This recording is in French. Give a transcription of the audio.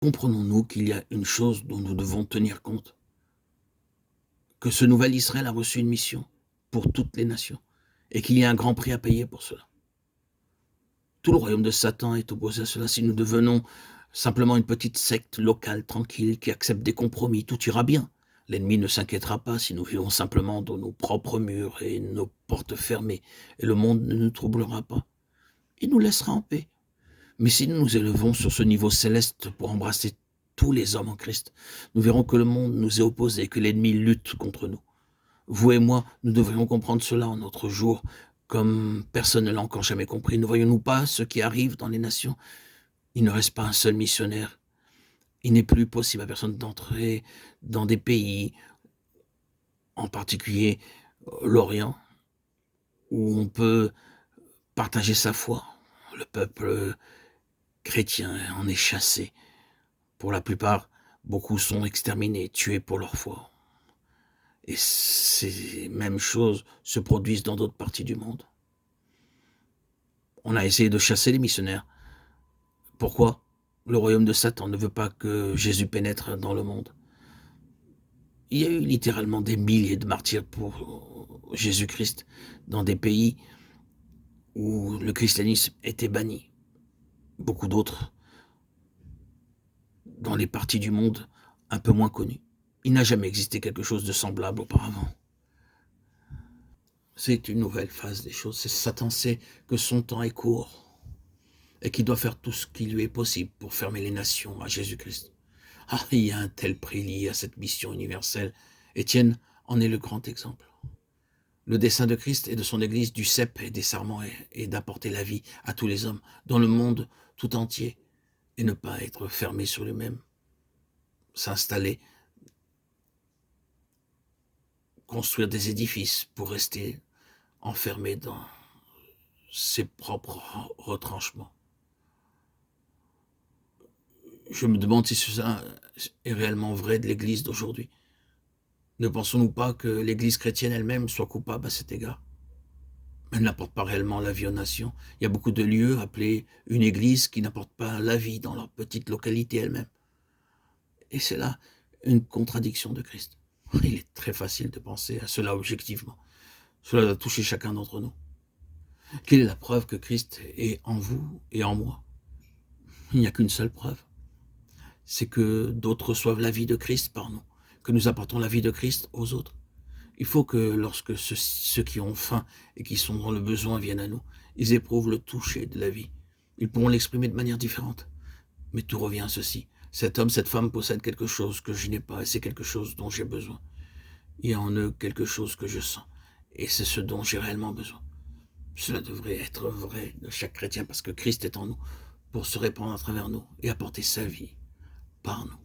Comprenons-nous qu'il y a une chose dont nous devons tenir compte, que ce nouvel Israël a reçu une mission pour toutes les nations et qu'il y a un grand prix à payer pour cela. Tout le royaume de Satan est opposé à cela. Si nous devenons simplement une petite secte locale, tranquille, qui accepte des compromis, tout ira bien. L'ennemi ne s'inquiétera pas si nous vivons simplement dans nos propres murs et nos portes fermées, et le monde ne nous troublera pas. Il nous laissera en paix. Mais si nous nous élevons sur ce niveau céleste pour embrasser tous les hommes en Christ, nous verrons que le monde nous est opposé, que l'ennemi lutte contre nous. Vous et moi, nous devrions comprendre cela en notre jour, comme personne ne l'a encore jamais compris. Ne voyons-nous pas ce qui arrive dans les nations? Il ne reste pas un seul missionnaire. Il n'est plus possible à personne d'entrer dans des pays, en particulier l'Orient, où on peut partager sa foi. Le peuple chrétien en est chassé. Pour la plupart, beaucoup sont exterminés, tués pour leur foi. Et ces mêmes choses se produisent dans d'autres parties du monde. On a essayé de chasser les missionnaires. Pourquoi? Le royaume de Satan ne veut pas que Jésus pénètre dans le monde. Il y a eu littéralement des milliers de martyrs pour Jésus-Christ dans des pays où le christianisme était banni. Beaucoup d'autres dans les parties du monde un peu moins connues. Il n'a jamais existé quelque chose de semblable auparavant. C'est une nouvelle phase des choses. Satan sait que son temps est court et qu'il doit faire tout ce qui lui est possible pour fermer les nations à Jésus-Christ. Ah, il y a un tel prix lié à cette mission universelle. Étienne en est le grand exemple. Le dessein de Christ et de son Église, du cep et des sarments, est d'apporter la vie à tous les hommes dans le monde tout entier et ne pas être fermé sur lui-même, s'installer, construire des édifices pour rester enfermé dans ses propres retranchements. Je me demande si cela est réellement vrai de l'Église d'aujourd'hui. Ne pensons-nous pas que l'Église chrétienne elle-même soit coupable à cet égard? Elle n'apporte pas réellement la vie aux nations. Il y a beaucoup de lieux appelés une Église qui n'apportent pas la vie dans leur petite localité elle-même. Et c'est là une contradiction de Christ. Il est très facile de penser à cela objectivement. Cela doit toucher chacun d'entre nous. Quelle est la preuve que Christ est en vous et en moi? Il n'y a qu'une seule preuve. C'est que d'autres reçoivent la vie de Christ par nous, que nous apportons la vie de Christ aux autres. Il faut que lorsque ceux qui ont faim et qui sont dans le besoin viennent à nous, ils éprouvent le toucher de la vie. Ils pourront l'exprimer de manière différente. Mais tout revient à ceci. Cet homme, cette femme possède quelque chose que je n'ai pas et c'est quelque chose dont j'ai besoin. Il y a en eux quelque chose que je sens et c'est ce dont j'ai réellement besoin. Cela devrait être vrai de chaque chrétien parce que Christ est en nous pour se répandre à travers nous et apporter sa vie par nous.